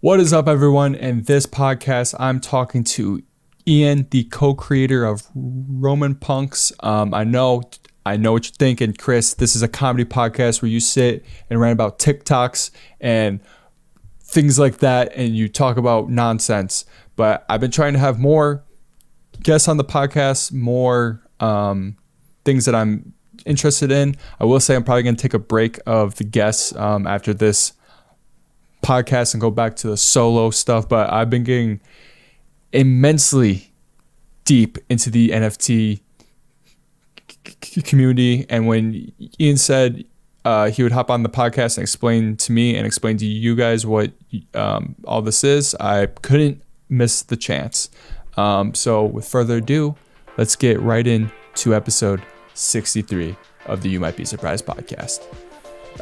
What is up, everyone? In this podcast, I'm talking to Ian, the co-creator of Roman Punks. I know what you're thinking, Chris. This is a comedy podcast where you sit and write about TikToks and things like that, and you talk about nonsense. But I've been trying to have more guests on the podcast, more things that I'm interested in. I will say I'm probably going to take a break of the guests after this podcast and go back to the solo stuff, but I've been getting immensely deep into the NFT community, and when Ian said he would hop on the podcast and explain to me and explain to you guys what all this is, I couldn't miss the chance. So with further ado, let's get right into episode 63 of the You Might Be Surprised podcast.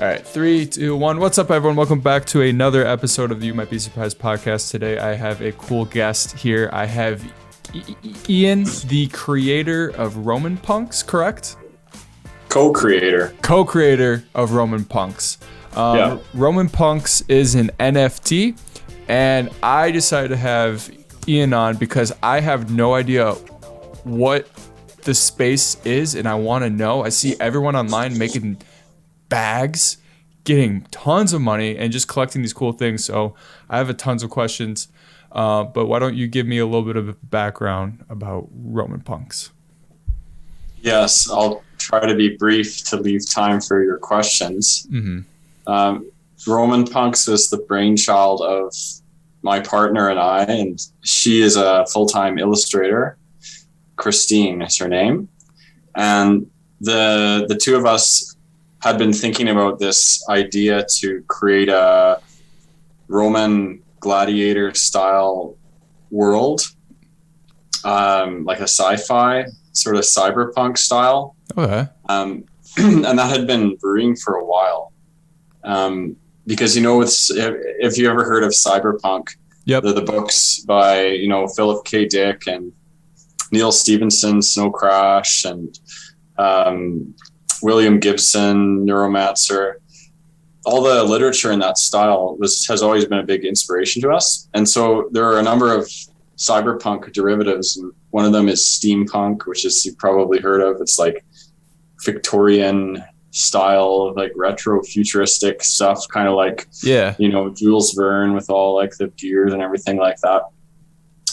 All right, 3, 2, 1. What's up, everyone? Welcome back to another episode of the You Might Be Surprised podcast. Today, I have a cool guest here. I have Ian, the creator of Roman Punks, correct? Co-creator of Roman Punks. Yeah. Roman Punks is an NFT, and I decided to have Ian on because I have no idea what the space is, and I want to know. I see everyone online making bags, getting tons of money, and just collecting these cool things. So I have tons of questions, but why don't you give me a little bit of a background about Roman Punks? Yes, I'll try to be brief to leave time for your questions. Mm-hmm. Roman Punks is the brainchild of my partner and I, and she is a full-time illustrator. Christine is her name. And the two of us had been thinking about this idea to create a Roman gladiator style world, like a sci-fi sort of cyberpunk style. Okay. And that had been brewing for a while. Because, if you ever heard of cyberpunk, yep, the books by, Philip K. Dick and Neil Stephenson, Snow Crash, and William Gibson, Neuromancer, all the literature in that style has always been a big inspiration to us. And so there are a number of cyberpunk derivatives. One of them is steampunk, which is you've probably heard of. It's like Victorian style, like retro futuristic stuff, kind of like, Jules Verne with all like the gears and everything like that.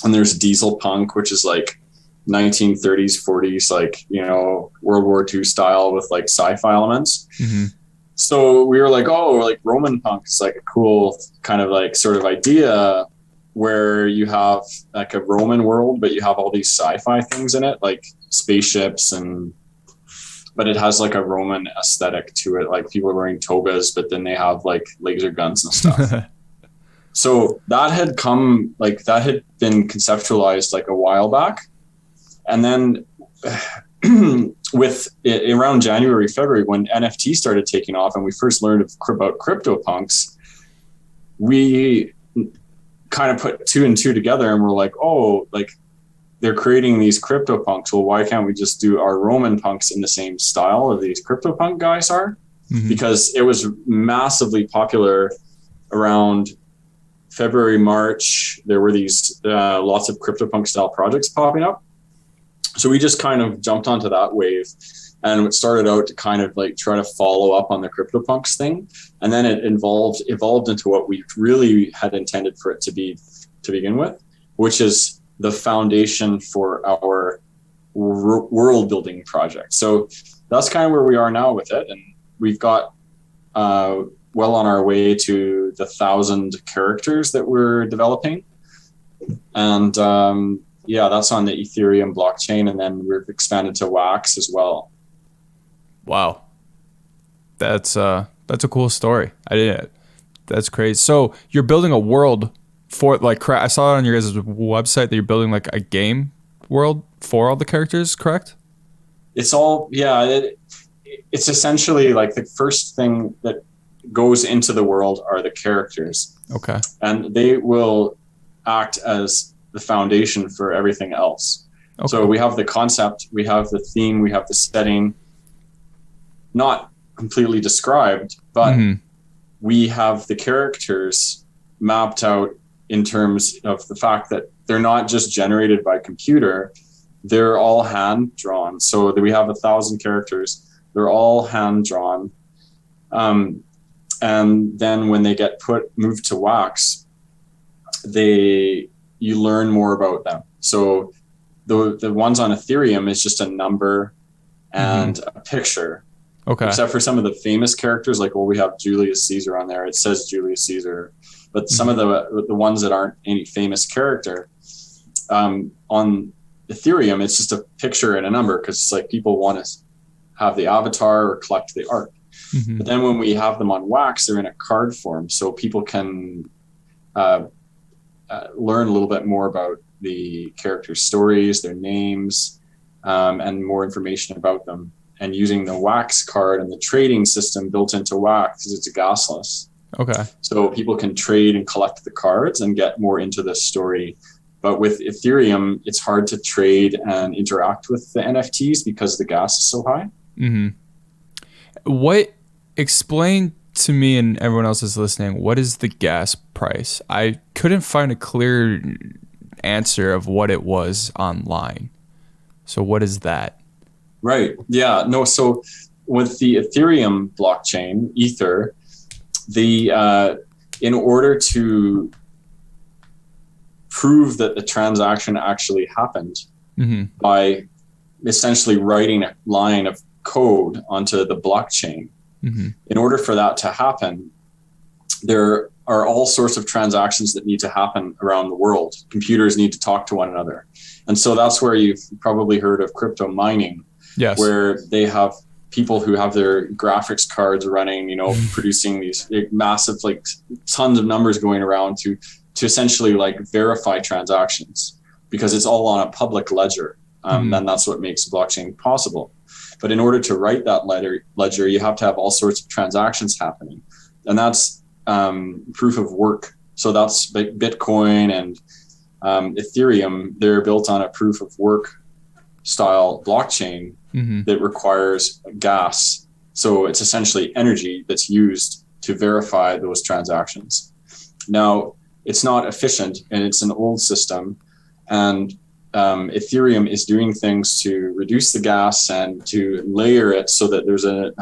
And there's diesel punk, which is like 1930s, 40s, like, World War II style with like sci-fi elements. Mm-hmm. So we were like, Roman punk is like a cool kind of like sort of idea where you have like a Roman world, but you have all these sci-fi things in it, like spaceships, but it has like a Roman aesthetic to it. Like people are wearing togas, but then they have like laser guns and stuff. So that had been conceptualized like a while back. And then with it, around January, February, when NFT started taking off and we first learned about CryptoPunks, we kind of put two and two together and we're like, they're creating these CryptoPunks. Well, why can't we just do our Roman Punks in the same style of these CryptoPunk guys are? Mm-hmm. Because it was massively popular around February, March. There were these lots of CryptoPunk style projects popping up. So we just kind of jumped onto that wave, and it started out to kind of like try to follow up on the CryptoPunks thing. And then it evolved into what we really had intended for it to be to begin with, which is the foundation for our world building project. So that's kind of where we are now with it. And we've got well on our way to the 1,000 characters that we're developing. And that's on the Ethereum blockchain, and then we've expanded to Wax as well. Wow, that's a cool story. That's crazy. So you're building a world for I saw it on your guys' website that you're building like a game world for all the characters, correct? It's all it's essentially like the first thing that goes into the world are the characters. Okay, and they will act as the foundation for everything else. Okay. So we have the concept, we have the theme, we have the setting, not completely described, but we have the characters mapped out in terms of the fact that they're not just generated by computer, they're all hand drawn. So we have 1,000 characters, they're all hand drawn. And then when they get moved to Wax, you learn more about them. So the ones on Ethereum is just a number and a picture. Okay. Except for some of the famous characters, like, we have Julius Caesar on there. It says Julius Caesar, but some of the ones that aren't any famous character, on Ethereum, it's just a picture and a number, because it's like people want to have the avatar or collect the art. But then when we have them on Wax, they're in a card form, so people can learn a little bit more about the characters' stories, their names, and more information about them. And using the Wax card and the trading system built into Wax, because it's gasless. Okay. So people can trade and collect the cards and get more into the story. But with Ethereum, it's hard to trade and interact with the NFTs because the gas is so high. Explain to me and everyone else is listening, what is the gas price? I couldn't find a clear answer of what it was online. So what is that? Right. Yeah. No. So with the Ethereum blockchain, Ether, in order to prove that the transaction actually happened by essentially writing a line of code onto the blockchain, in order for that to happen, there are all sorts of transactions that need to happen around the world. Computers need to talk to one another. And so that's where you've probably heard of crypto mining. Yes. Where they have people who have their graphics cards running, producing these massive, like, tons of numbers going around to essentially, like, verify transactions, because it's all on a public ledger. And that's what makes blockchain possible. But in order to write that ledger, you have to have all sorts of transactions happening. And that's proof of work. So that's Bitcoin and Ethereum. They're built on a proof of work style blockchain that requires gas. So it's essentially energy that's used to verify those transactions. Now, it's not efficient, and it's an old system. And Ethereum is doing things to reduce the gas and to layer it so that there's a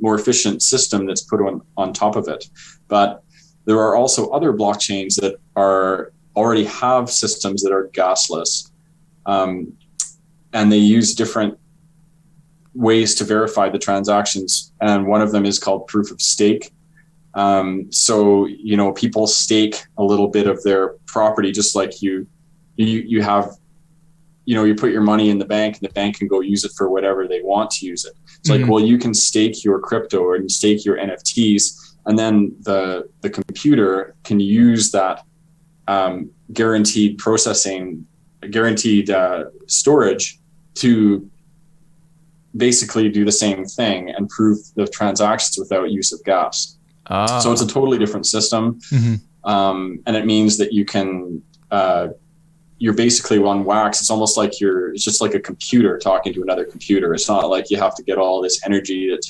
more efficient system that's put on top of it. But there are also other blockchains that already have systems that are gasless. And they use different ways to verify the transactions. And one of them is called proof of stake. So, people stake a little bit of their property, just like you have, you put your money in the bank, and the bank can go use it for whatever they want to use it. It's like, well, you can stake your crypto or stake your NFTs, and then the computer can use that guaranteed storage to basically do the same thing and prove the transactions without use of gas. So it's a totally different system. And it means that you can, you're basically on Wax. It's almost like it's just like a computer talking to another computer. It's not like you have to get all this energy that,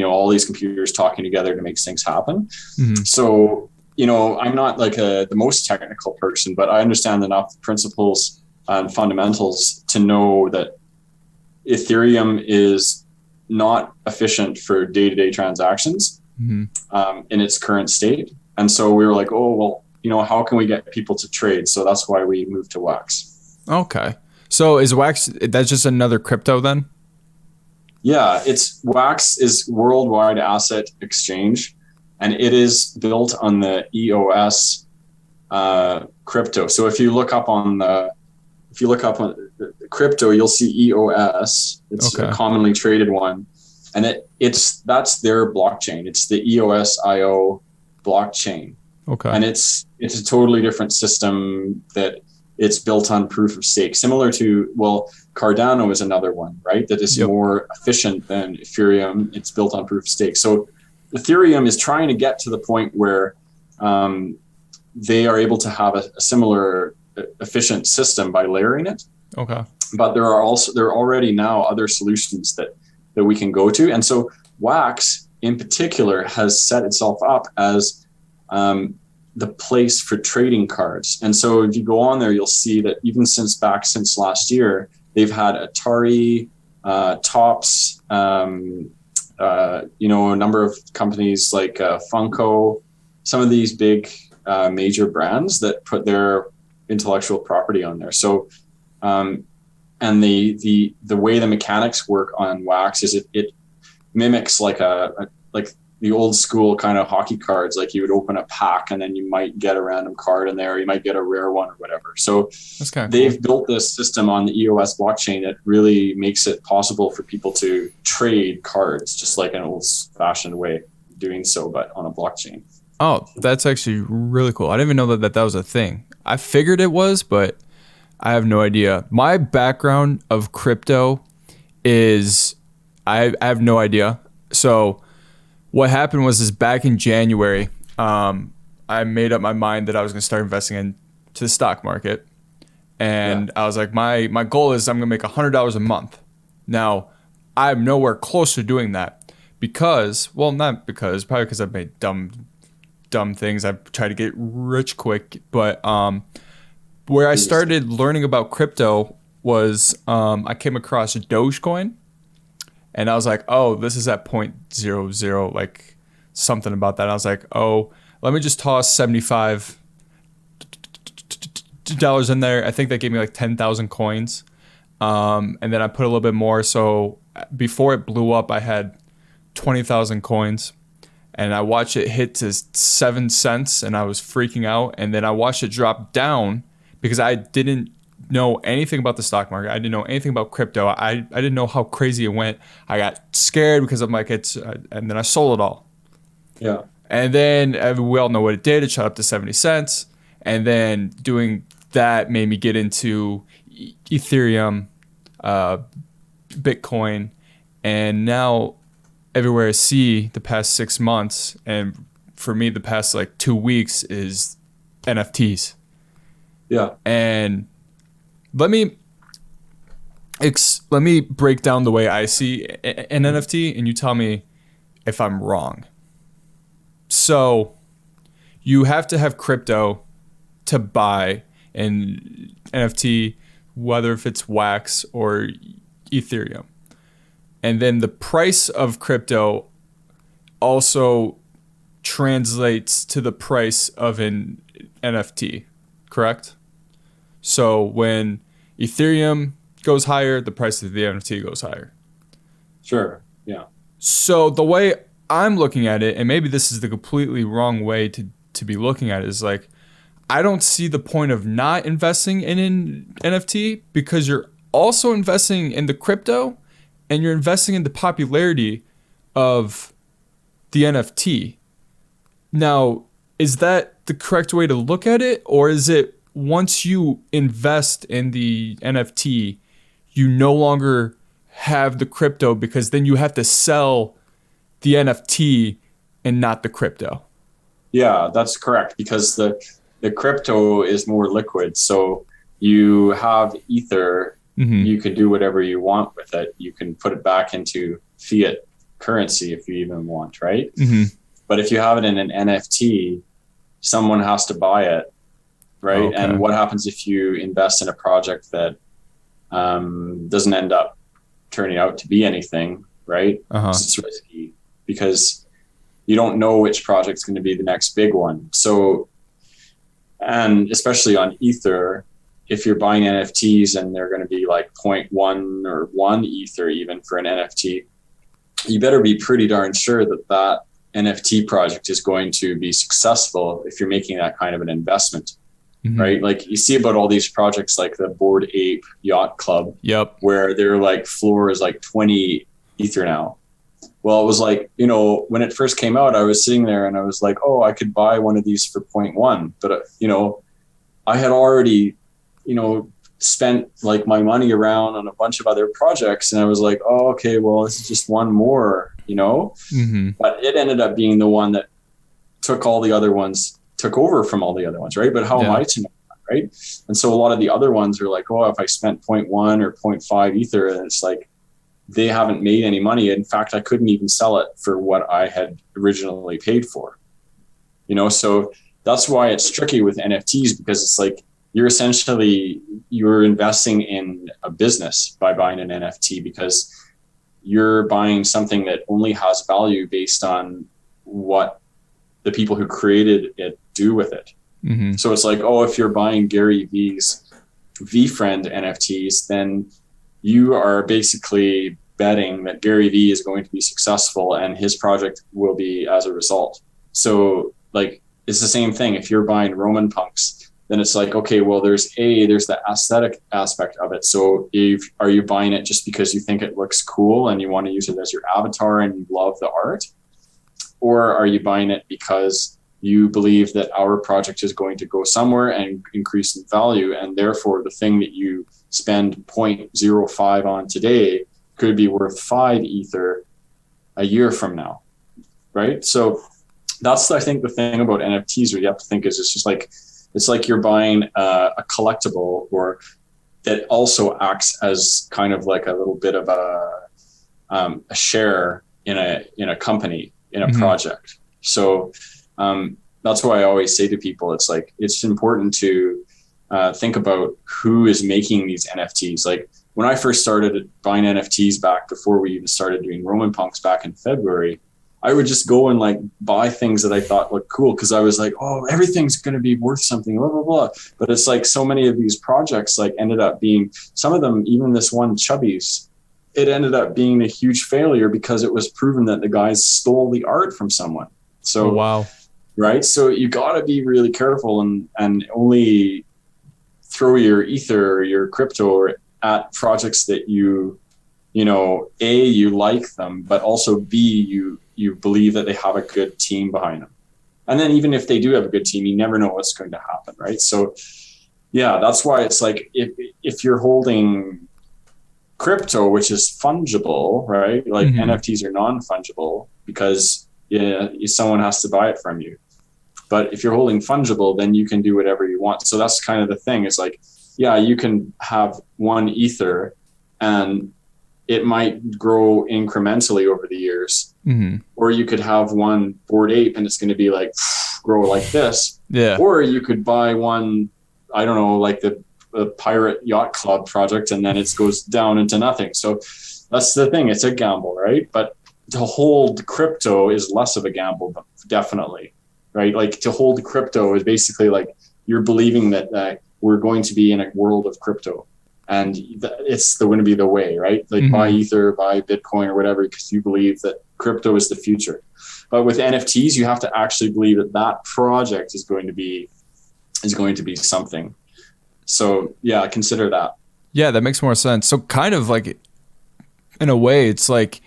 all these computers talking together to make things happen. So, I'm not like the most technical person, but I understand enough principles and fundamentals to know that Ethereum is not efficient for day-to-day transactions in its current state. And so we were like, how can we get people to trade? So that's why we moved to Wax. Okay. So is Wax, that's just another crypto then? Yeah, Wax is Worldwide Asset Exchange, and it is built on the EOS crypto. So if you look up on crypto, you'll see EOS. It's a commonly traded one, and that's their blockchain. It's the EOS.io blockchain. Okay. And it's a totally different system that it's built on proof of stake, similar to, Cardano is another one, right? That is more efficient than Ethereum. It's built on proof of stake. So Ethereum is trying to get to the point where they are able to have a similar efficient system by layering it. Okay. But there are already now other solutions that we can go to. And so Wax in particular has set itself up as the place for trading cards. And so if you go on there, you'll see that even since last year, they've had Atari, Topps, a number of companies like Funko, some of these big major brands that put their intellectual property on there. So, and the way the mechanics work on wax is it mimics like the old school kind of hockey cards. Like you would open a pack and then you might get a random card in there. You might get a rare one or whatever. So they've built this system on the EOS blockchain that really makes it possible for people to trade cards, just like an old fashioned way of doing so, but on a blockchain. Oh, that's actually really cool. I didn't even know that was a thing. I figured it was, but I have no idea. My background of crypto is I have no idea. So what happened was back in January, I made up my mind that I was going to start investing into the stock market. And I was like, my goal is I'm going to make $100 a month. Now, I'm nowhere close to doing that probably because I've made dumb things. I've tried to get rich quick. But where I started learning about crypto was I came across Dogecoin. And I was like, oh, this is at 0.00, like something about that. I was like, oh, let me just toss $75 in there. I think that gave me like 10,000 coins. And then I put a little bit more. So before it blew up, I had 20,000 coins. And I watched it hit to 7 cents and I was freaking out. And then I watched it drop down because I didn't know anything about the stock market. I didn't know anything about crypto. I didn't know how crazy it went. I got scared because I'm like, and then I sold it all. Yeah. And then we all know what it did. It shot up to 70 cents. And then doing that made me get into Ethereum, Bitcoin. And now everywhere I see the past 6 months, and for me, the past like 2 weeks is NFTs. Yeah. And let me break down the way I see an NFT, and you tell me if I'm wrong. So you have to have crypto to buy an NFT, whether if it's wax or Ethereum. And then the price of crypto also translates to the price of an NFT, correct? So when Ethereum goes higher, the price of the NFT goes higher. Sure. Yeah. So the way I'm looking at it, and maybe this is the completely wrong way to be looking at it, is like, I don't see the point of not investing in an NFT because you're also investing in the crypto and you're investing in the popularity of the NFT. Now, is that the correct way to look at it? Or is it once you invest in the NFT, you no longer have the crypto because then you have to sell the NFT and not the crypto? Yeah, that's correct, because the crypto is more liquid. So you have Ether, you can do whatever you want with it. You can put it back into fiat currency if you even want, right? But if you have it in an NFT, someone has to buy it, right? Okay. And what happens if you invest in a project that doesn't end up turning out to be anything, right? It's risky because you don't know which project's going to be the next big one. So, and especially on Ether, if you're buying NFTs and they're going to be like 0.1 or 1 Ether even for an NFT, you better be pretty darn sure that that NFT project is going to be successful if you're making that kind of an investment, right? Like you see about all these projects like the Bored Ape Yacht Club, where their like floor is like 20 Ether now. Well, it was like, you know, when it first came out, I was sitting there and I was like, oh, I could buy one of these for 0.1. But, you know, I had already, you know, spent like my money around on a bunch of other projects. And I was like, oh, okay, well, this is just one more, you know, but it ended up being the one that took over from all the other ones. Right. But how am I to know that? Right. And so a lot of the other ones are like, oh, if I spent 0.1 or 0.5 Ether, and it's like, they haven't made any money. In fact, I couldn't even sell it for what I had originally paid for, you know? So that's why it's tricky with NFTs, because it's like you're investing in a business by buying an NFT, because you're buying something that only has value based on what the people who created it do with it. Mm-hmm. So it's like, oh, if you're buying Gary V's VFriend NFTs, then you are basically betting that Gary V is going to be successful and his project will be as a result. So like, it's the same thing. If you're buying Roman punks, then it's like, okay, well, there's the aesthetic aspect of it. So are you buying it just because you think it looks cool and you want to use it as your avatar and you love the art? Or are you buying it because you believe that our project is going to go somewhere and increase in value, and therefore the thing that you spend 0.05 on today could be worth 5 Ether a year from now, right? So that's, I think, the thing about NFTs where you have to think is it's like you're buying a collectible, or that also acts as kind of like a little bit of a share in a company, in a mm-hmm. project. So that's why I always say to people, it's like, it's important to think about who is making these NFTs. Like when I first started buying NFTs back before we even started doing Roman Punks back in February, I would just go and like buy things that I thought looked cool, because I was like, oh, everything's going to be worth something, blah, blah, blah. But it's like so many of these projects like ended up being, some of them, even this one Chubby's, it ended up being a huge failure because it was proven that the guys stole the art from someone. So, oh, wow. Right. So you got to be really careful and only throw your Ether or your crypto at projects that you like them, but also B, you believe that they have a good team behind them. And then even if they do have a good team, you never know what's going to happen. Right. So yeah, that's why it's like, if you're holding crypto, which is fungible, right? Like mm-hmm. NFTs are non-fungible because someone has to buy it from you. But if you're holding fungible, then you can do whatever you want. So that's kind of the thing. It's like, yeah, you can have 1 Ether and it might grow incrementally over the years. Mm-hmm. Or you could have 1 Bored Ape and it's going to be like grow like this. Yeah. Or you could buy one, I don't know, like the Pirate Yacht Club project, and then it goes down into nothing. So that's the thing. It's a gamble, right? But to hold crypto is less of a gamble, definitely, right? Like to hold crypto is basically like you're believing that we're going to be in a world of crypto, and it's going to be the way, right? Like mm-hmm. buy Ether, buy Bitcoin or whatever, because you believe that crypto is the future. But with NFTs, you have to actually believe that project is going to be something. So yeah, consider that. Yeah, that makes more sense. So kind of like, in a way, it's like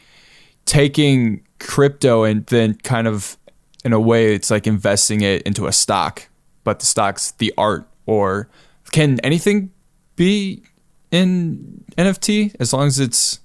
taking crypto and then kind of, in a way, it's like investing it into a stock, but the stock's the art. Or can anything be in NFT as long as it's,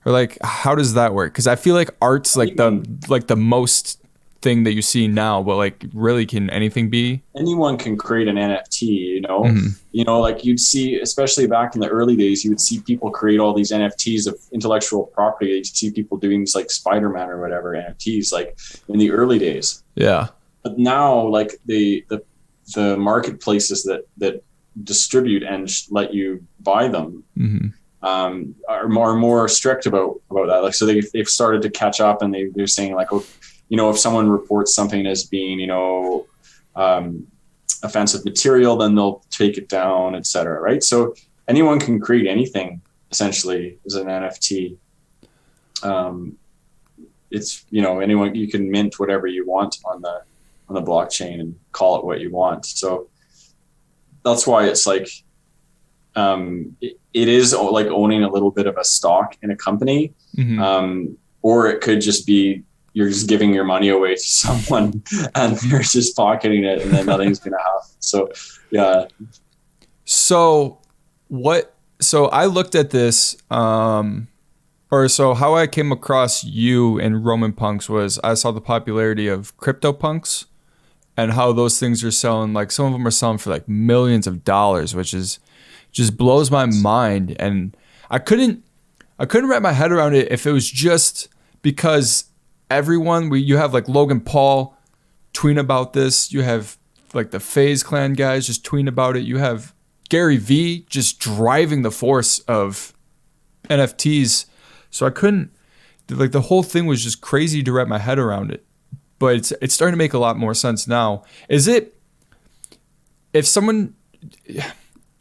or like, how does that work? Because I feel like art's like the most thing that you see now, but like really, can anything be? Anyone can create an NFT, mm-hmm. Like you'd see, especially back in the early days, you would see people create all these NFTs of intellectual property. You'd see people doing these like Spider-Man or whatever NFTs, like in the early days. Yeah. But now, like the marketplaces that distribute and let you buy them mm-hmm. Are more strict about that. Like, so they've started to catch up, and they're saying like, oh, if someone reports something as being, offensive material, then they'll take it down, etc. Right? So anyone can create anything essentially as an NFT. It's anyone, you can mint whatever you want on the blockchain and call it what you want. So that's why it's like it is like owning a little bit of a stock in a company, mm-hmm. Or it could just be you're just giving your money away to someone and you're just pocketing it, and then nothing's gonna happen. So yeah. So I looked at this, so how I came across you and Roman Punks was I saw the popularity of crypto punks and how those things are selling. Like some of them are selling for like millions of dollars, which is just blows my mind. And I couldn't wrap my head around it if it was just because you have like Logan Paul tweeting about this. You have like the FaZe Clan guys just tweeting about it. You have Gary Vee just driving the force of NFTs. So I couldn't, like, the whole thing was just crazy to wrap my head around it. But it's starting to make a lot more sense now. Is it, if someone,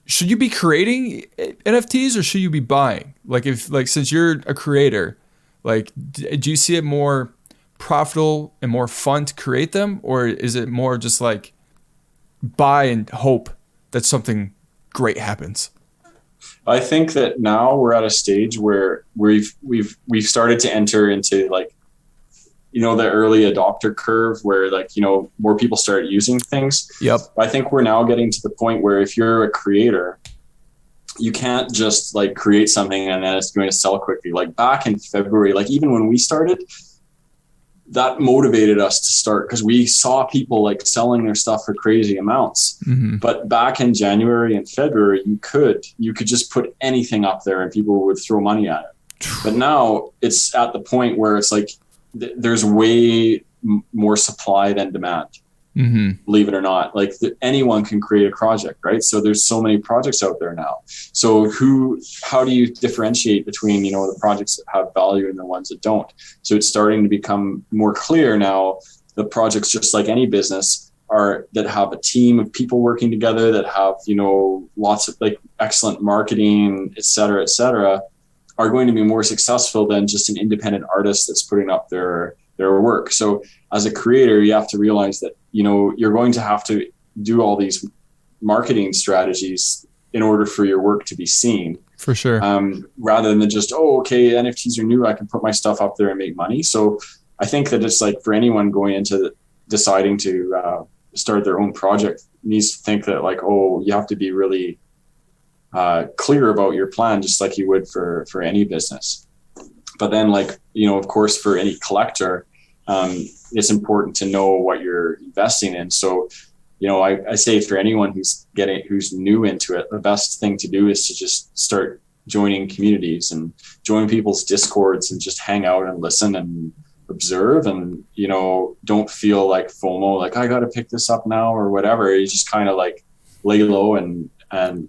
should you be creating NFTs or should you be buying? Like, if, like, since you're a creator, like, do you see it more profitable and more fun to create them? Or is it more just like buy and hope that something great happens? I think that now we're at a stage where we've started to enter into, like, the early adopter curve where, like, more people start using things. Yep. I think we're now getting to the point where if you're a creator, you can't just, like, create something and then it's going to sell quickly. Like, back in February, like, even when we started, that motivated us to start because we saw people, like, selling their stuff for crazy amounts. Mm-hmm. But back in January and February, you could just put anything up there and people would throw money at it. But now it's at the point where it's like there's way more supply than demand. Mm-hmm. Believe it or not, like, anyone can create a project, right? So there's so many projects out there now. So how do you differentiate between, the projects that have value and the ones that don't? So it's starting to become more clear now. The projects, just like any business, that have a team of people working together, that have, lots of, like, excellent marketing, et cetera, are going to be more successful than just an independent artist that's putting up their work. So as a creator, you have to realize that, you're going to have to do all these marketing strategies in order for your work to be seen. For sure. Rather than just, okay, NFTs are new, I can put my stuff up there and make money. So I think that it's like, for anyone going into deciding to start their own project, needs to think that, like, you have to be really clear about your plan, just like you would for any business. But then, like, of course, for any collector, it's important to know what you're investing in. So, I say for anyone who's new into it, the best thing to do is to just start joining communities and join people's discords and just hang out and listen and observe, and, don't feel like FOMO, like, I got to pick this up now or whatever. You just kind of, like, lay low and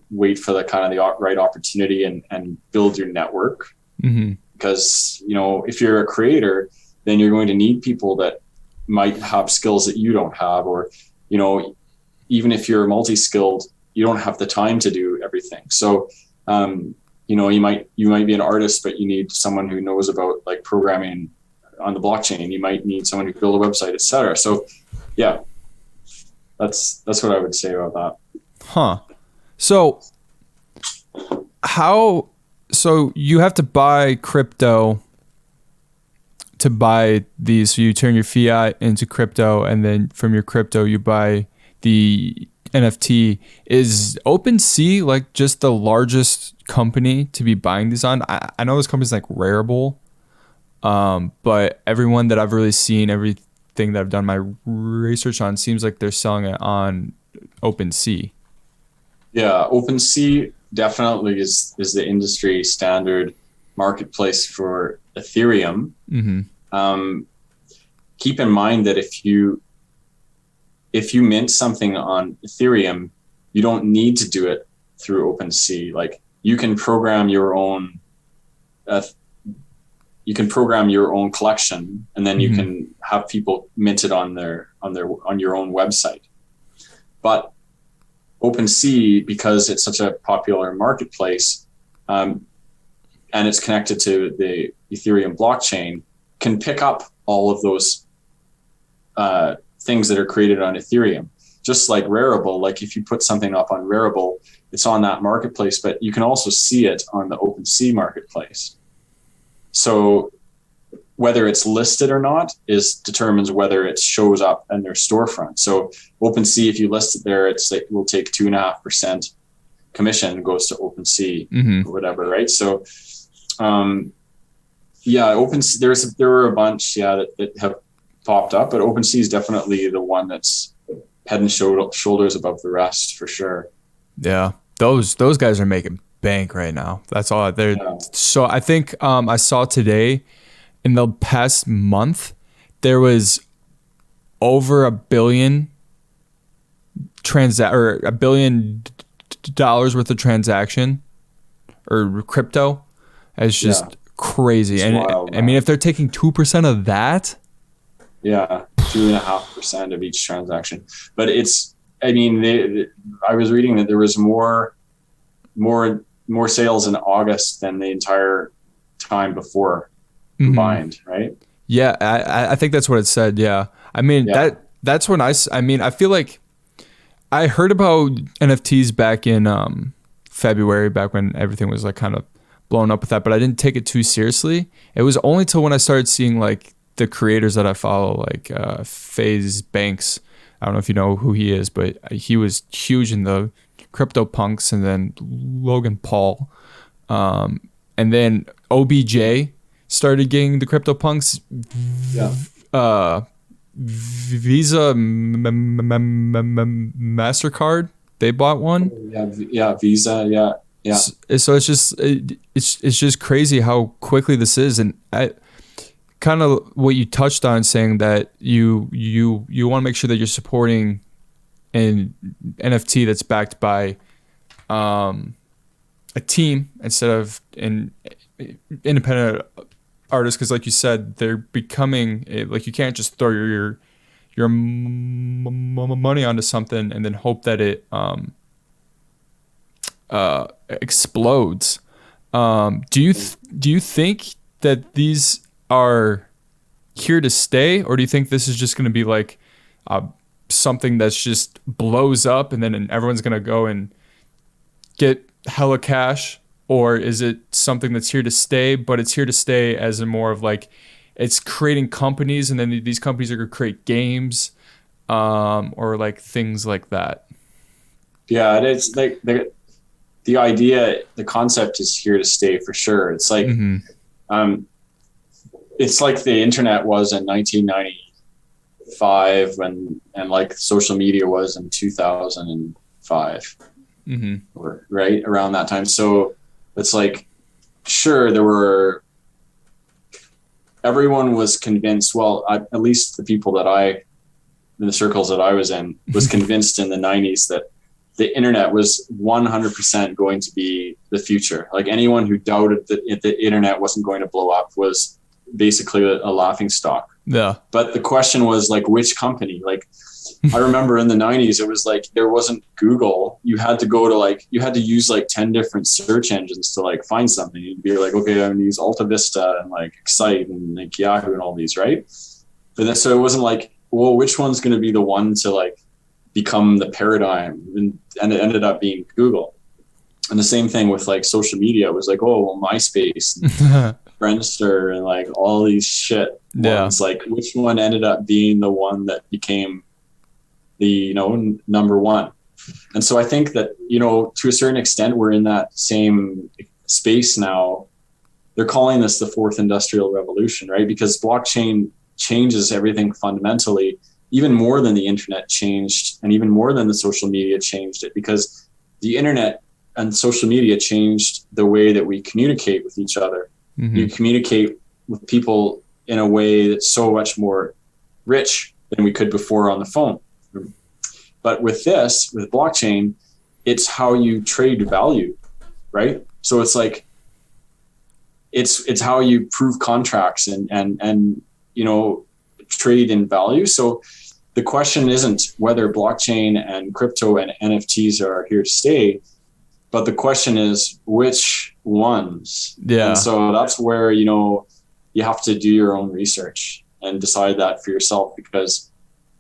wait for the kind of the right opportunity and build your network. Mm-hmm. Because, if you're a creator, then you're going to need people that might have skills that you don't have, or, even if you're multi-skilled, you don't have the time to do everything. So, you might be an artist, but you need someone who knows about, like, programming on the blockchain. You might need someone who can build a website, et cetera. So yeah, that's what I would say about that. Huh. So you have to buy crypto to buy these. So you turn your fiat into crypto, and then from your crypto you buy the NFT. Is OpenSea, like, just the largest company to be buying these on? I know this company's like Rarible, but everyone that I've really seen, everything that I've done my research on, seems like they're selling it on OpenSea. Yeah, OpenSea definitely is the industry standard marketplace for Ethereum. Mm-hmm. Keep in mind that if you mint something on Ethereum, you don't need to do it through OpenSea. Like, you can program your own collection, and then you can have people mint it on your own website. But OpenSea, because it's such a popular marketplace, and it's connected to the Ethereum blockchain, can pick up all of those things that are created on Ethereum. Just like Rarible, like, if you put something up on Rarible, it's on that marketplace, but you can also see it on the OpenSea marketplace. So whether it's listed or not determines whether it shows up in their storefront. So OpenSea, if you list it there, it will take 2.5% commission, goes to OpenSea or whatever, right? So OpenSea, there were a bunch that have popped up, but OpenSea is definitely the one that's head and shoulders above the rest, for sure. Yeah, those guys are making bank right now. That's all. So I think I saw today, in the past month, there was over $1 billion or $1 billion worth of transaction or crypto. It's just crazy. It's and wild, I mean, if they're taking 2% of that, 2.5% of each transaction. But it's, I mean, I was reading that there was more sales in August than the entire time before combined, right? Yeah, I think that's what it said. Yeah, I mean that's when I mean I feel like I heard about NFTs back in February, back when everything was like kind of blown up with that, but I didn't take it too seriously. It was only till when I started seeing like the creators that I follow, like FaZe Banks. I don't know if you know who he is, but he was huge in the crypto punks, and then Logan Paul, and then OBJ started getting the crypto punks. Visa, MasterCard, they bought one. Visa, yeah. So it's just crazy how quickly this is, and I kind of what you touched on, saying that you want to make sure that you're supporting an NFT that's backed by a team instead of an independent artist, because like you said, they're becoming like, you can't just throw your money onto something and then hope that it explodes. Do you think that these are here to stay, or do you think this is just going to be like something that's just blows up and then everyone's going to go and get hella cash? Or is it something that's here to stay, but it's here to stay as a more of like, it's creating companies, and then these companies are going to create games, or like things like that? Yeah, it's like the idea, the concept is here to stay for sure. It's like, it's like the internet was in 1995 and like social media was in 2005, or right around that time. So it's like, sure, everyone was convinced, well, at least the people in the circles that I was in, was convinced in the 90s that the internet was 100% going to be the future. Like, anyone who doubted that the internet wasn't going to blow up was basically a laughing stock. Yeah. But the question was like, which company? Like, I remember in the 90s, it was like, there wasn't Google. You had to use like 10 different search engines to like find something. You'd be like, okay, I'm going to use Alta Vista and like Excite and like Yahoo and all these, right? But then, so it wasn't like, well, which one's going to be the one to like become the paradigm? And it ended up being Google. And the same thing with like social media. It was like, oh, well, MySpace and Friendster and like all these shit ones. Like, which one ended up being the one that became the, number one? And so I think that, to a certain extent, we're in that same space now. They're calling this the fourth industrial revolution, right? Because blockchain changes everything fundamentally, even more than the internet changed, and even more than the social media changed it, because the internet and social media changed the way that we communicate with each other. You communicate with people in a way that's so much more rich than we could before on the phone. But with blockchain, it's how you trade value, right? So it's like, it's how you prove contracts and trade in value. So the question isn't whether blockchain and crypto and NFTs are here to stay, but the question is which ones. Yeah. And so that's where, you have to do your own research and decide that for yourself, because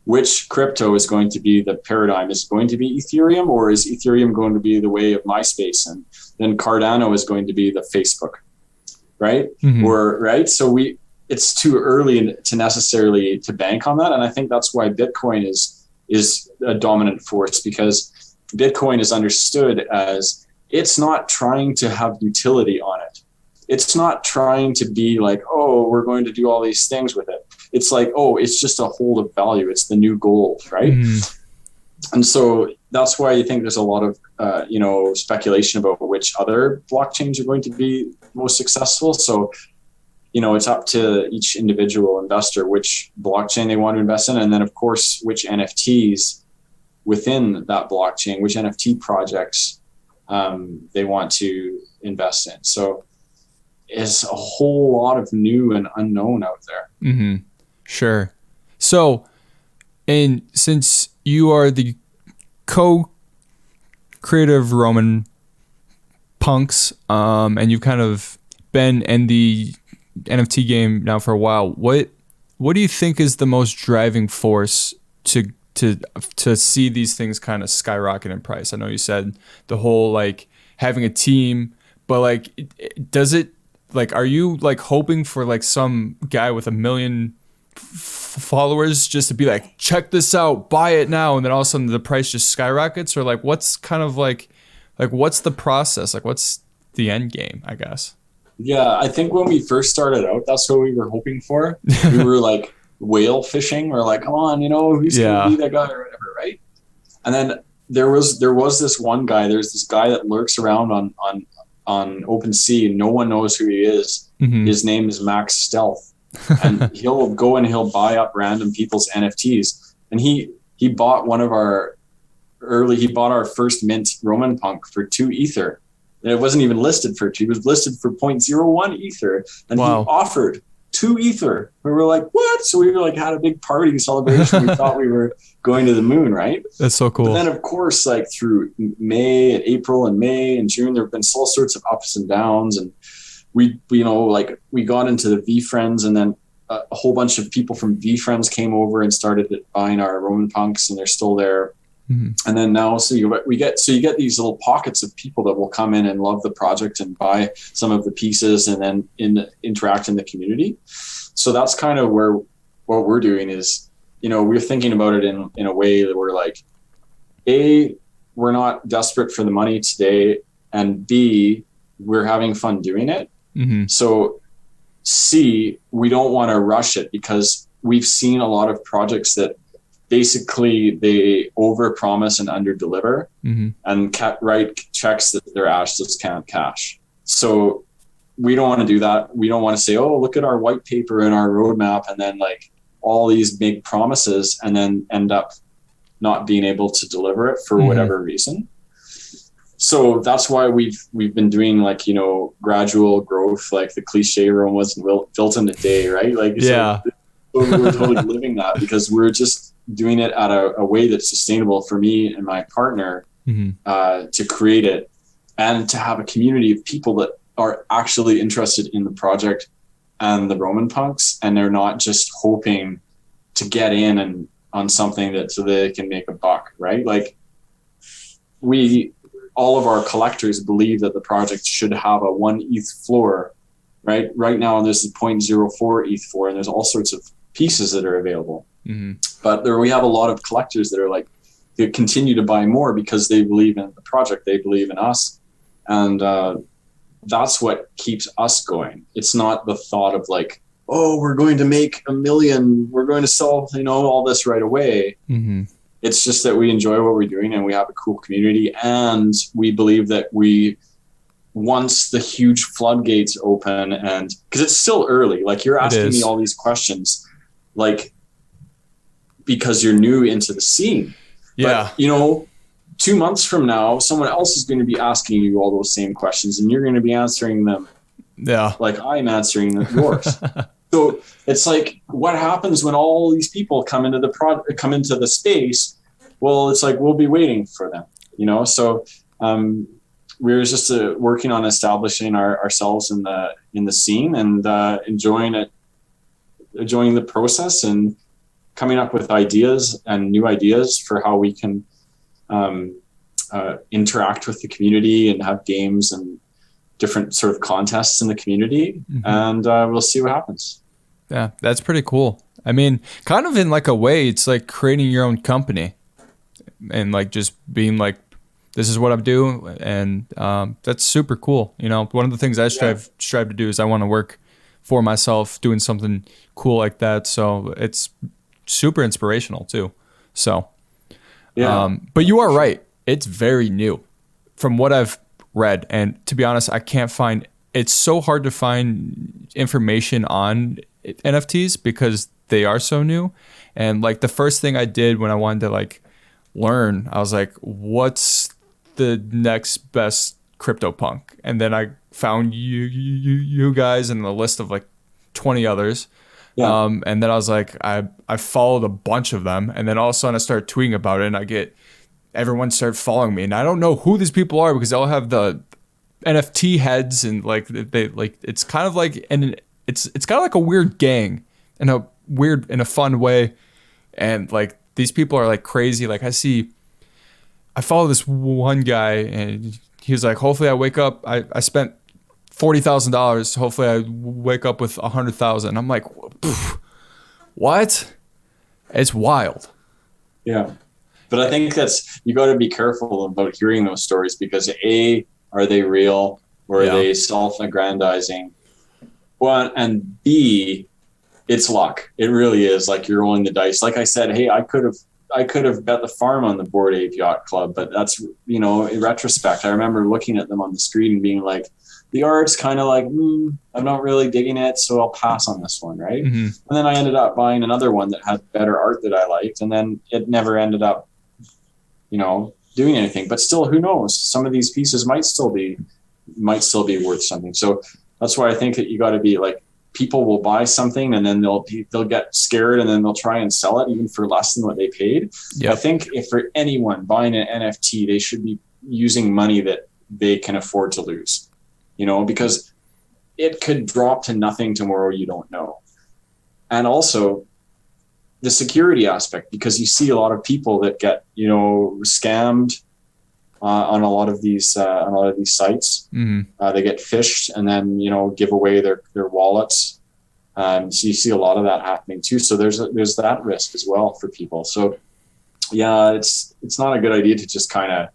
which crypto is going to be the paradigm? Is it going to be Ethereum, or is Ethereum going to be the way of MySpace? And then Cardano is going to be the Facebook, right? So it's too early to necessarily to bank on that. And I think that's why Bitcoin is a dominant force, because Bitcoin is understood as, it's not trying to have utility on it. It's not trying to be like, oh, we're going to do all these things with it. It's like, oh, it's just a hold of value. It's the new gold, right? And so that's why you think there's a lot of, speculation about which other blockchains are going to be most successful. So, it's up to each individual investor which blockchain they want to invest in. And then, of course, which NFTs within that blockchain, which NFT projects they want to invest in. So it's a whole lot of new and unknown out there. Mm-hmm. Sure. So, and since you are the co-creator of Roman Punks, and you've kind of been in the NFT game now for a while, what do you think is the most driving force to see these things kind of skyrocket in price? I know you said the whole like having a team, but like does it, like, are you like hoping for like some guy with 1 million followers just to be like, check this out, buy it now, and then all of a sudden the price just skyrockets? Or like what's kind of like what's the process, like what's the end game, I guess? Yeah, I think when we first started out, that's what we were hoping for. We were like whale fishing. We're like, come on, who's gonna be that guy or whatever, right? And then there was this one guy. There's this guy that lurks around on OpenSea, and no one knows who he is. Mm-hmm. His name is Max Stealth, and he'll go and he'll buy up random people's NFTs. And he bought he bought our first mint Roman Punk for 2 Ether. And it wasn't even listed for 2. It was listed for 0.01 Ether. And he offered 2 Ether. We were like, what? So we were like, had a big party celebration. We thought we were going to the moon, right? That's so cool. But then, of course, like through April and May and June, there have been all sorts of ups and downs. And we got into the V-Friends, and then a whole bunch of people from V-Friends came over and started buying our Roman Punks, and they're still there. Mm-hmm. And then now, you get these little pockets of people that will come in and love the project and buy some of the pieces and then interact in the community. So that's kind of where what we're doing is, we're thinking about it in a way that we're like, A, we're not desperate for the money today, and B, we're having fun doing it. Mm-hmm. So C, we don't want to rush it, because we've seen a lot of projects that basically they overpromise and underdeliver, mm-hmm. and write checks that their assets can't cash. So we don't want to do that. We don't want to say, oh, look at our white paper and our roadmap, and then like all these big promises, and then end up not being able to deliver it for whatever reason. So that's why we've been doing like, gradual growth, like the cliche Rome wasn't built in a day, right? Like, yeah. So we're totally living that, because we're just doing it at a way that's sustainable for me and my partner, to create it and to have a community of people that are actually interested in the project and the Roman Punks, and they're not just hoping to get in and on something so they can make a buck, right? Like all of our collectors believe that the project should have a 1 ETH floor, right? Right now there's a 0.04 ETH floor, and there's all sorts of pieces that are available. Mm-hmm. But we have a lot of collectors that are like, they continue to buy more because they believe in the project, they believe in us, and that's what keeps us going. It's not the thought of like, oh, we're going to make 1 million, we're going to sell, all this right away. Mm-hmm. It's just that we enjoy what we're doing, and we have a cool community, and we believe that once the huge floodgates open, and because it's still early, like you're asking me all these questions, like, because you're new into the scene. Yeah. But, 2 months from now, someone else is going to be asking you all those same questions, and you're going to be answering them. Yeah. Like I'm answering yours. So it's like, what happens when all these people come into the space? Well, it's like, we'll be waiting for them, So we're just working on establishing ourselves in the scene, and enjoying the process, and coming up with ideas and new ideas for how we can interact with the community and have games and different sort of contests in the community. Mm-hmm. And we'll see what happens. Yeah, that's pretty cool. I mean, kind of in like a way, it's like creating your own company, and like just being like, this is what I'm doing. And that's super cool. One of the things I strive to do is I want to work for myself doing something cool like that. So it's super inspirational too. So, but you are right. It's very new from what I've read. And to be honest, it's so hard to find information on NFTs because they are so new. And like the first thing I did when I wanted to like learn. I was like, what's the next best CryptoPunk? And then I found you guys and a list of like 20 others. Yeah. And then I was like, I followed a bunch of them, and then all of a sudden I started tweeting about it, and everyone started following me, and I don't know who these people are because they all have the NFT heads, and like they like it's kind of like it's kind of like a weird gang in a fun way, and like these people are like crazy. Like I follow this one guy, and he was like, hopefully I wake up. I spent $40,000. Hopefully I wake up with 100,000. I'm like, what? It's wild. Yeah. But I think you got to be careful about hearing those stories because A, are they real or are they self-aggrandizing? Well, and B, it's luck. It really is. Like you're rolling the dice. Like I said, hey, I could have bet the farm on the Bored Ape Yacht Club, but that's, in retrospect, I remember looking at them on the street and being like, the art's kind of like, I'm not really digging it, so I'll pass on this one, right? Mm-hmm. And then I ended up buying another one that had better art that I liked, and then it never ended up, doing anything. But still, who knows? Some of these pieces might still be worth something. So that's why I think that you got to be like, people will buy something and then they'll get scared and then they'll try and sell it even for less than what they paid. Yep. I think if for anyone buying an NFT, they should be using money that they can afford to lose. Because it could drop to nothing tomorrow. You don't know. And also the security aspect, because you see a lot of people that get, scammed on a lot of these sites. Mm-hmm. They get phished and then, give away their wallets. So you see a lot of that happening too. So there's that risk as well for people. So yeah, it's not a good idea to just kind of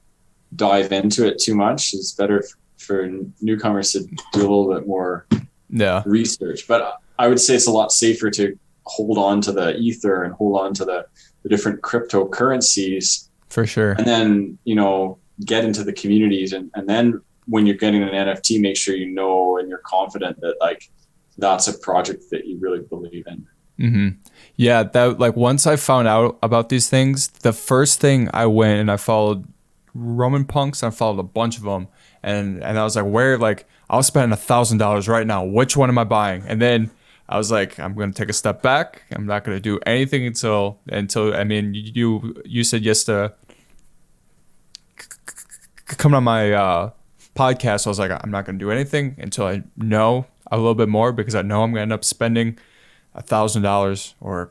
dive into it too much. It's better for newcomers to do a little bit more research. But I would say it's a lot safer to hold on to the ether and hold on to the different cryptocurrencies. For sure. And then, get into the communities. And then when you're getting an NFT, make sure and you're confident that like that's a project that you really believe in. Mm-hmm. Yeah, that like once I found out about these things, the first thing I went and I followed Roman Punks. I followed a bunch of them. And I was like, I'll spend $1,000 right now. Which one am I buying? And then I was like, I'm going to take a step back. I'm not going to do anything until I mean, you said yes to come on my podcast. So I was like, I'm not going to do anything until I know a little bit more, because I know I'm going to end up spending $1,000, or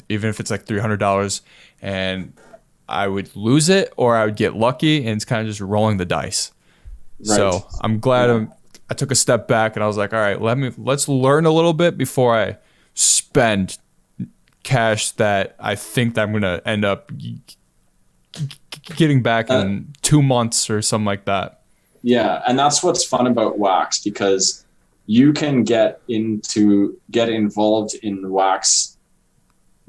even if it's like $300, and I would lose it or I would get lucky, and it's kind of just rolling the dice. Right. So I'm glad I took a step back and I was like, all right, let's learn a little bit before I spend cash that I think that I'm going to end up getting back in 2 months or something like that. Yeah. And that's what's fun about Wax, because you can get involved in Wax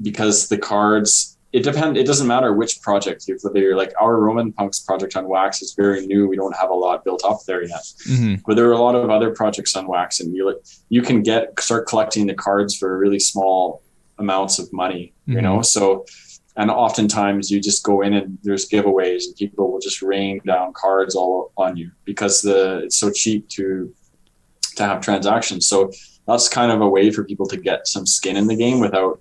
because the cards, it doesn't matter which project you're like, our Roman Punks project on Wax is very new. We don't have a lot built up there yet. Mm-hmm. But there are a lot of other projects on Wax, and you can start collecting the cards for really small amounts of money, mm-hmm. So, and oftentimes you just go in and there's giveaways and people will just rain down cards all on you because it's so cheap to have transactions. So that's kind of a way for people to get some skin in the game without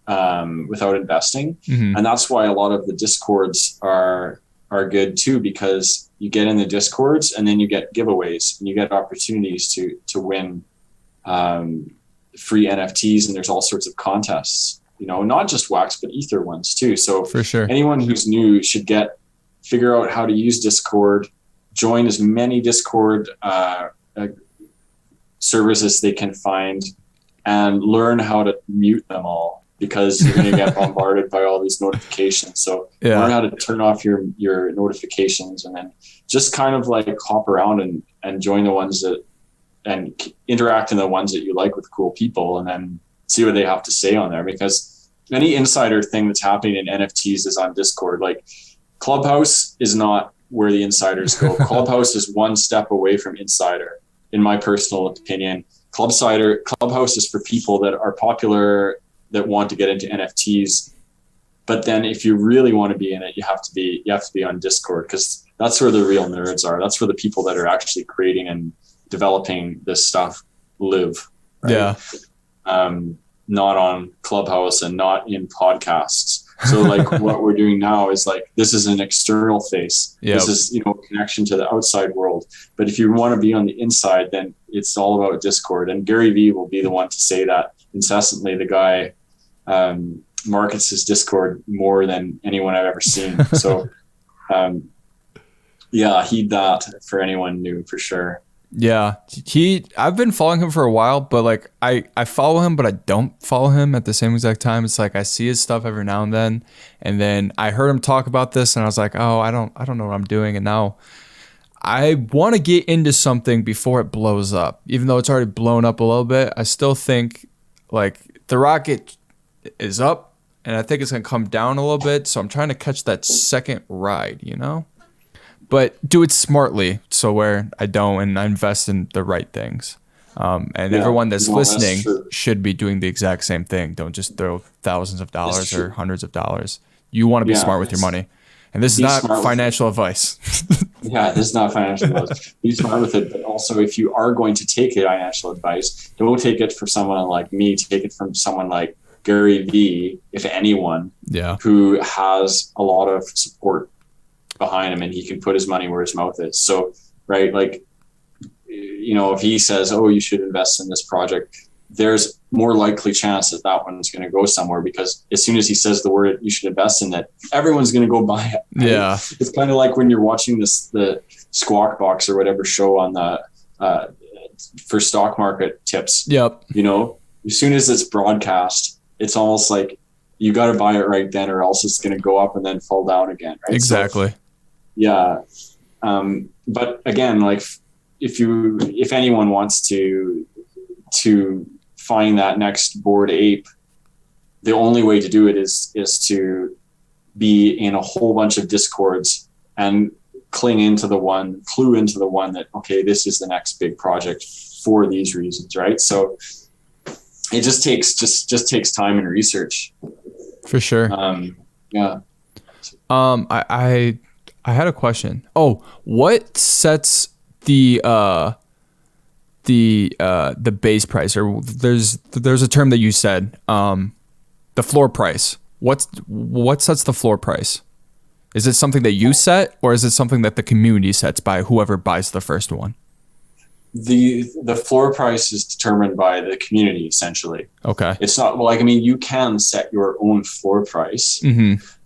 investing. Mm-hmm. And that's why a lot of the Discords are good too, because you get in the Discords and then you get giveaways and you get opportunities to win free NFTs, and there's all sorts of contests, not just Wax, but Ether ones too. So for sure, anyone who's new should figure out how to use Discord, join as many Discord servers as they can find, and learn how to mute them all, because you're going to get bombarded by all these notifications. So learn how to turn off your notifications, and then just kind of like hop around and join the ones and interact in the ones that you like with cool people, and then see what they have to say on there. Because any insider thing that's happening in NFTs is on Discord. Like Clubhouse is not where the insiders go. Clubhouse is one step away from insider, in my personal opinion. Clubhouse is for people that are popular, that want to get into NFTs, But then if you really want to be in it, you have to be on Discord, because that's where the real nerds are. That's where the people that are actually creating and developing this stuff live. Right? Yeah. Not on Clubhouse and not in podcasts. So like what we're doing now is like, this is an external face. Yep. This is, connection to the outside world. But if you want to be on the inside, then it's all about Discord. And Gary Vee will be the one to say that incessantly. The guy markets his Discord more than anyone I've ever seen. So heed that for anyone new, for sure. Yeah, I've been following him for a while, but like I follow him, but I don't follow him at the same exact time. It's like I see his stuff every now and then I heard him talk about this, and I was like, oh, I don't know what I'm doing, and now I want to get into something before it blows up. Even though it's already blown up a little bit, I still think like the rocket is up, and I think it's gonna come down a little bit. So I'm trying to catch that second ride, But do it smartly, so where I don't, and I invest in the right things. Everyone that's listening should be doing the exact same thing. Don't just throw thousands of dollars or hundreds of dollars. You want to be smart with your money. And this is not financial advice. Yeah, this is not financial advice. Be smart with it. But also, if you are going to take financial advice, don't take it from someone like me. Take it from someone like Gary Vee, if anyone, who has a lot of support behind him, and he can put his money where his mouth is. So, right, like, if he says, oh, you should invest in this project, there's more likely chance that one's going to go somewhere, because as soon as he says the word, you should invest in it, everyone's going to go buy it. Right? Yeah. It's kind of like when you're watching the Squawk Box or whatever show on the, for stock market tips. Yep. As soon as it's broadcast, it's almost like you got to buy it right then, or else it's going to go up and then fall down again. Right? Exactly. So, yeah. But again, like if anyone wants to find that next Bored Ape, the only way to do it is to be in a whole bunch of Discords and clue into the one that, okay, this is the next big project for these reasons. Right. So it just takes time and research. For sure. Yeah. I had a question. Oh, what sets the base price, or there's a term that you said, the floor price. What sets the floor price? Is it something that you set, or is it something that the community sets by whoever buys the first one? The floor price is determined by the community, essentially. Okay. It's not, well, like, I mean, you can set your own floor price,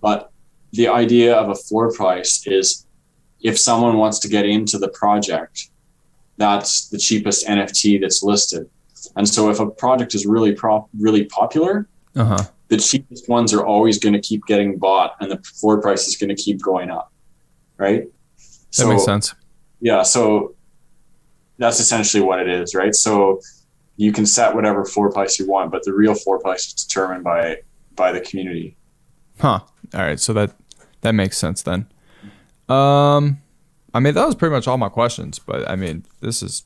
but the idea of a floor price is if someone wants to get into the project, that's the cheapest NFT that's listed. And so if a project is really popular, the cheapest ones are always going to keep getting bought, and the floor price is going to keep going up. Right? That makes sense. Yeah. So that's essentially what it is, right? So you can set whatever floor price you want, but the real floor price is determined by the community. Huh. All right. So that makes sense then. I mean, that was pretty much all my questions, but I mean, this is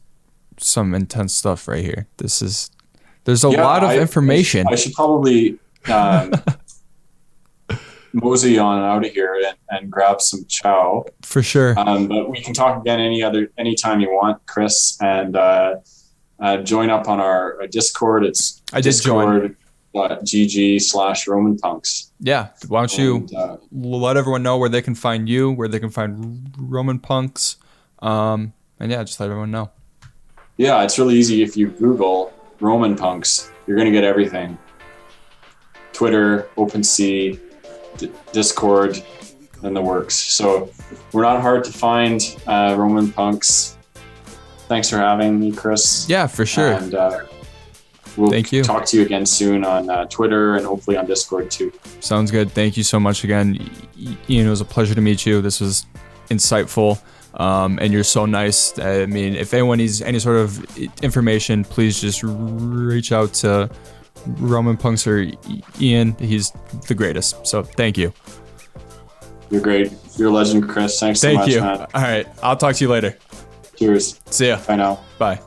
some intense stuff right here. There's a lot of information. I should probably mosey on out of here and grab some chow. For sure. But we can talk again anytime you want, Chris, and join up on our Discord. It's discord.gg/Roman Punks. Yeah. Why don't you let everyone know where they can find you, where they can find Roman Punks, and yeah, just let everyone know. Yeah, it's really easy. If you Google Roman Punks, you're going to get everything. Twitter, OpenSea, Discord, and the works. So we're not hard to find, Roman Punks. Thanks for having me, Chris. Yeah, for sure. And we'll talk to you again soon on Twitter and hopefully on Discord too. Sounds good. Thank you so much again. Ian, it was a pleasure to meet you. This was insightful. And you're so nice. I mean, if anyone needs any sort of information, please just reach out to Roman Punks or Ian. He's the greatest. So thank you. You're great. You're a legend, Chris. Thanks so much, man. All right. I'll talk to you later. Cheers. See ya. Bye now. Bye.